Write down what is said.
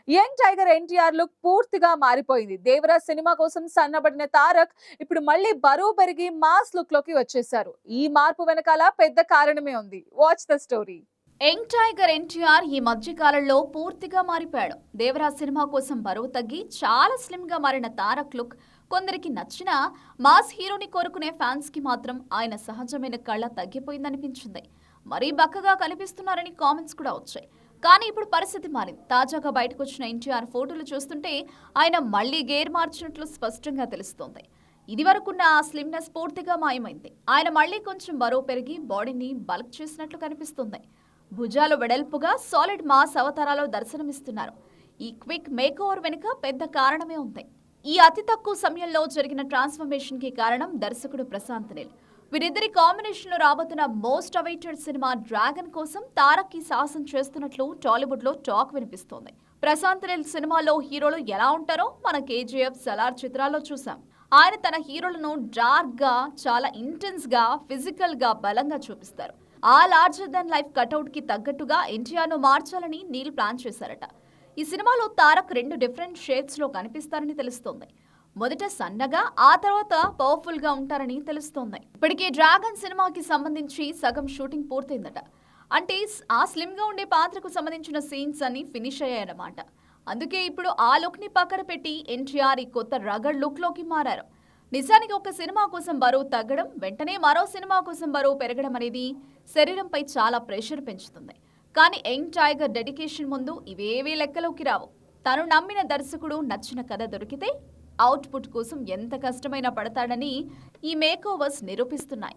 Young tiger NTR look పూర్తిగా మారిపోయింది. Devaraj cinema కోసం సన్నబడిన తారక్ ఇప్పుడు మళ్ళీ బరువు పెరిగి మాస్ లుక్ లోకి వచ్చేశారు. ఈ మార్పు వెనకాల పెద్ద కారణమే ఉంది. Watch the story. Young tiger NTR ఈ మధ్య కాలంలో పూర్తిగా మారిపోయాడు. దేవరాజ్ సినిమా కోసం బరువు తగ్గి చాలా స్లిమ్ గా మారిన తారక్ లుక్ కొందరికి నచ్చినా మాస్ హీరోని కోరుకునే ఫ్యాన్స్ కి మాత్రం ఆయన సహజమైన కళ్ళ తగ్గిపోయిందనిపించింది. మరీ బక్కగా కనిపిస్తున్నారని కామెంట్స్ కూడా వచ్చాయి. కానీ ఇప్పుడు పరిస్థితి మారింది. తాజాగా బయటకు వచ్చిన ఎన్టీఆర్ ఫోటోలు చూస్తుంటే ఆయన మళ్లీ గేర్ మార్చినట్లు స్పష్టంగా తెలుస్తోంది. ఇదివరకున్న ఆ స్లిమ్నెస్ పూర్తిగా మాయమైంది. ఆయన మళ్లీ కొంచెం బరువు పెరిగి బాడీని బల్క్ చేసినట్లు కనిపిస్తుంది. భుజాలు వెడల్పుగా సాలిడ్ మాస్ అవతారాలో దర్శనమిస్తున్నారు. ఈ క్విక్ మేకోవర్ వెనుక పెద్ద కారణమే ఉంది. ఈ అతి తక్కువ సమయంలో జరిగిన ట్రాన్స్ఫర్మేషన్ కి కారణం దర్శకుడు ప్రశాంత్ నీల్. వీరిద్దరి కాంబినేషన్ లో రాబోతున్న మోస్ట్ అవైటెడ్ సినిమా డ్రాగన్ కోసం తారక్ కి సాహసం చేస్తున్నట్లు టాలీవుడ్ లో టాక్ వినిపిస్తోంది. ప్రశాంత్ నీల్ సినిమాలో హీరోలు ఎలా ఉంటారో మన కేజీఎఫ్, సలార్ చిత్రాల్లో చూసాం. ఆయన తన హీరోలను డార్క్ గా, చాలా ఇంటెన్స్ గా, ఫిజికల్ గా బలంగా చూపిస్తారు. ఆ లార్జర్ దెన్ లైఫ్ కటౌట్ కి తగ్గట్టుగా ఎన్టీఆర్ ను మార్చాలని నీల్ ప్లాన్ చేశారట. ఈ సినిమాలో తారక్ 2 డిఫరెంట్ షేప్స్ లో కనిపిస్తారని తెలుస్తోంది. మొదట సన్నగా, ఆ తర్వాత పవర్ఫుల్ గా ఉంటారని తెలుస్తోంది. ఇప్పటికే డ్రాగన్ సినిమాకి సంబంధించి సగం షూటింగ్ పూర్తయిందట. అంటే ఆ స్లిమ్ గా ఉండే పాత్రకు సంబంధించిన సీన్స్ అన్ని ఫినిష్ అయ్యాయన్నమాట. అందుకే ఇప్పుడు ఆ లుక్ ని పక్కన పెట్టి ఎన్టీఆర్ ఈ కొత్త రగడ్ లుక్ లోకి మారారు. నిజానికి ఒక సినిమా కోసం బరువు తగ్గడం, వెంటనే మరో సినిమా కోసం బరువు పెరగడం అనేది శరీరంపై చాలా ప్రెషర్ పెంచుతుంది. కానీ యంగ్ టైగర్ డెడికేషన్ ముందు ఇవేవీ లెక్కలోకి రావు. తను నమ్మిన దర్శకుడు, నచ్చిన కథ దొరికితే అవుట్పుట్ కోసం ఎంత కష్టమైనా పడతాడని ఈ మేకోవర్స్ నిరూపిస్తున్నాయి.